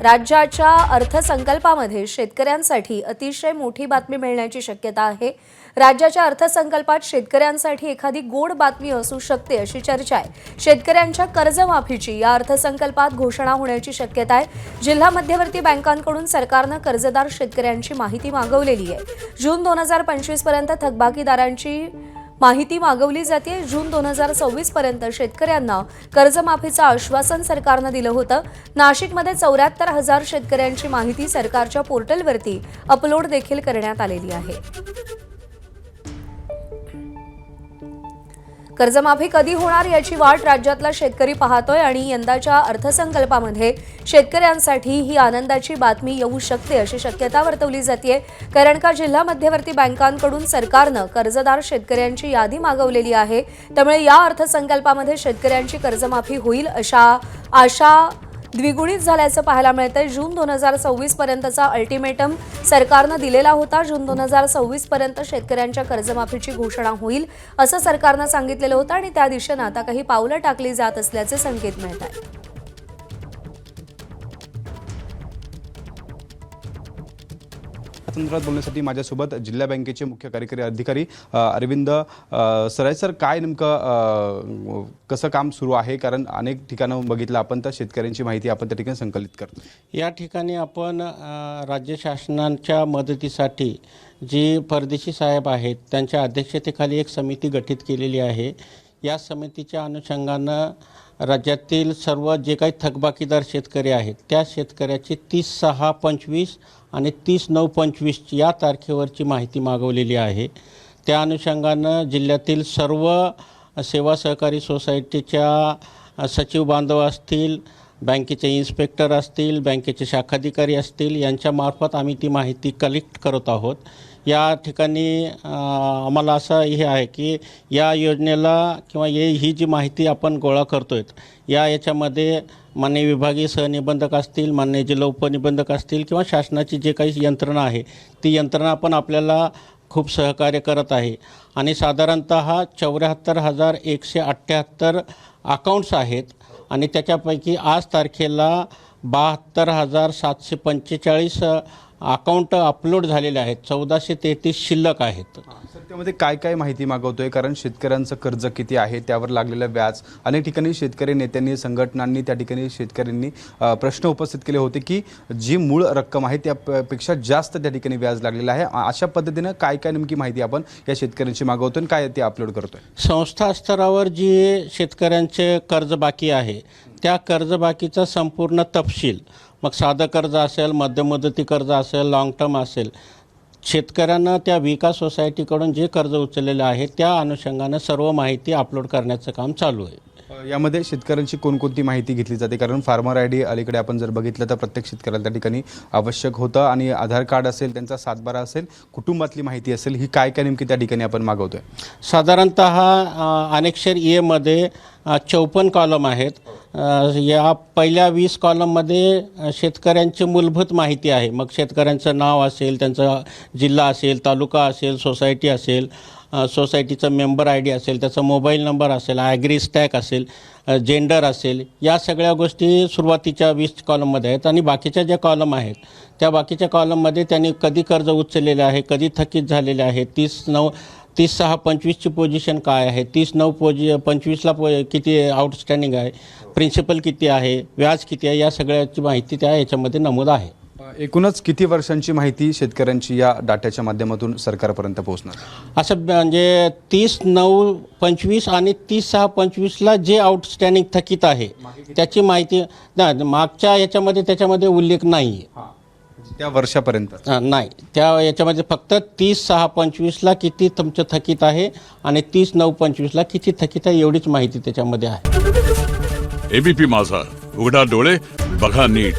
राज्याच्या अर्थसंकल्पामध्ये शेतकऱ्यांसाठी अतिशय मोठी बातमी मिळण्याची शक्यता आहे। राज्याच्या अर्थसंकल्पात शेतकऱ्यांसाठी एखादी गोड बातमी असू शकते अशी चर्चा आहे। शेतकऱ्यांच्या कर्जमाफीची या अर्थसंकल्पात घोषणा होण्याची शक्यता आहे। जिल्हा मध्यवर्ती बँकांकडून सरकारने कर्जदार शेतकऱ्यांची माहिती मागवलेली आहे। जून 2025 पर्यंत थकबाकीदारांची माहिती मागवली जाते। जून 2026 पर्यंत शेतकऱ्यांना कर्जमाफीचं आश्वासन सरकारने दिलं होतं। नाशिकमध्ये 74,000 शेतकऱ्यांची माहिती सरकारच्या पोर्टलवरती अपलोड देखील करण्यात आलेली आहे। कर्जमाफी कधी होणार याची वाट राज्यातला शेतकरी पाहतोय आणि यंदाच्या अर्थसंकल्पामध्ये शेतकऱ्यांसाठी ही आनंदाची बातमी येऊ शकते अशी शक्यता वर्तवली जाते। कारण का जिल्हा मध्यवर्ती बँकांकडून सरकारने कर्जदार शेतकऱ्यांची यादी मागवलेली आहे। त्यामुळे या अर्थसंकल्पामध्ये शेतकऱ्यांची कर्जमाफी होईल अशा आशा द्विगुणित झाल्याचं पाहायला मिळतंय। जून 2026 पर्यंतचा अल्टिमेटम सरकारने दिलेला होता। जून 2026 पर्यंत शेतकऱ्यांच्या कर्जमाफीची घोषणा होईल असं सरकारने सांगितलेलं होतं आणि त्या दिशेने आता काही पावलं टाकली जात असल्याचे संकेत मिळत आहेत। संदर्भात बोलण्यासाठी माझ्यासोबत जिल्हा बँकेचे मुख्य कार्यकारी अधिकारी अरविंद सराय सर, काय नेमकं कसं काम सुरू आहे? कारण अनेक ठिकाणं बघितलं आपण तर शेतकऱ्यांची माहिती आपण त्या ठिकाणी संकलित करतो। या ठिकाणी आपण राज्य शासनाच्या मदतीसाठी जी परदेशी साहेब आहेत त्यांच्या अध्यक्षतेखाली एक समिती गठीत केलेली आहे। या समितीच्या अनुषंगानं राज्यातील सर्व जे काही थकबाकीदार शेतकरी आहेत त्या शेतकऱ्याची 30/6/25 आणि 30/9/25 या तारखेवरची माहिती मागवलेली आहे। त्या अनुषंगानं जिल्ह्यातील सर्व सेवा सहकारी सोसायटीच्या सचिव बांधव असतील, बँकेचे इन्स्पेक्टर असतील, बँकेचे शाखाधिकारी असतील यांच्यामार्फत आम्ही ती माहिती कलेक्ट करत आहोत। या ठिकाणी आम्हाला असं हे आहे की या योजनेला किंवा ही जी माहिती आपण गोळा करतोय याच्यामध्ये मान्य विभागीय सहनिबंधक असतील, मान्य जिल्हा उपनिबंधक असतील किंवा शासनाची जे काही यंत्रणा आहे ती यंत्रणा पण आपल्याला खूप सहकार्य करत आहे। आणि साधारणतः 74,178 अकाउंट्स आहेत आणि त्याच्यापैकी आज तारखेला 72,745 अकाउंट अपलोड झालेले आहेत। 1433 शिल्लक आहेत। सर, त्यामध्ये काय काय माहिती मागवतोय? कारण शेतकऱ्यांचं कर्ज किती आहे, त्यावर लागलेलं व्याज, अनेक ठिकाणी शेतकरी नेत्यांनी, संघटनांनी, त्या ठिकाणी शेतकऱ्यांनी प्रश्न उपस्थित केले होते की जी मूळ रक्कम आहे त्यापेक्षा जास्त त्या ठिकाणी व्याज लागलेलं आहे। अशा पद्धतीनं काय काय नेमकी माहिती आपण या शेतकऱ्यांची मागवतोय आणि काय ते अपलोड करतोय? संस्था स्तरावर जी शेतकऱ्यांचे कर्ज बाकी आहे त्या कर्जबाकीचा संपूर्ण तपशील, मग साधं कर्ज असेल, मध्यम मुदती कर्ज असेल, लॉंग टर्म असेल, शेतकऱ्यांना त्या विकास सोसायटीकडून जे कर्ज उचललेलं आहे त्या अनुषंगानं सर्व माहिती अपलोड करण्याचं काम चालू आहे। यामध्ये शेतकऱ्यांची कोणकोणती माहिती घेतली जाते? कारण फार्मर आय डी अलीकडे आपण जर बघितलं तर प्रत्येक शेतकऱ्याला त्या ठिकाणी आवश्यक होतं आणि आधार कार्ड असेल, त्यांचा सातबारा असेल, कुटुंबातली माहिती असेल, ही काय काय नेमकी त्या ठिकाणी आपण मागवतोय? साधारणतः अनेक्षर मध्ये 54 कॉलम आहेत। या पहिल्या 20 कॉलममध्ये शेतकऱ्यांची मूलभूत माहिती आहे। मग शेतकऱ्यांचं नाव असेल, त्यांचा जिल्हा असेल, तालुका असेल, सोसायटी असेल, सोसायटीचं मेंबर आय डी असेल, त्याचा मोबाईल नंबर असेल, ॲग्री स्टॅक असेल, जेंडर असेल, या सगळ्या गोष्टी सुरुवातीच्या 20 कॉलममध्ये आहेत। आणि बाकीच्या ज्या कॉलम आहेत त्या बाकीच्या कॉलममध्ये त्यांनी कधी कर्ज उचललेले आहे, कधी थकीत झालेले आहे, 30/6/25ची पोझिशन काय आहे, 30/9/25ला किती आउटस्टँडिंग आहे, प्रिन्सिपल किती आहे, व्याज किती आहे, या सगळ्याची माहिती त्या याच्यामध्ये नमूद आहे। एकूणच किती वर्षांची माहिती शेतकऱ्यांची या डाट्याच्या माध्यमातून सरकारपर्यंत पोहोचणार? असं म्हणजे 30/9/25 आणि 30/6/25ला जे आउटस्टँडिंग थकीत आहे त्याची माहिती मागच्या याच्यामध्ये त्याच्यामध्ये उल्लेख नाही आहे। त्या वर्षापर्यंत नाही, त्या याच्यामध्ये फक्त 30/6/25ला किती तुमचं थकीत आहे आणि 30/9/25ला किती थकीत आहे एवढीच माहिती त्याच्यामध्ये आहे। एबीपी माझा, उघडा डोळे बघा नीट।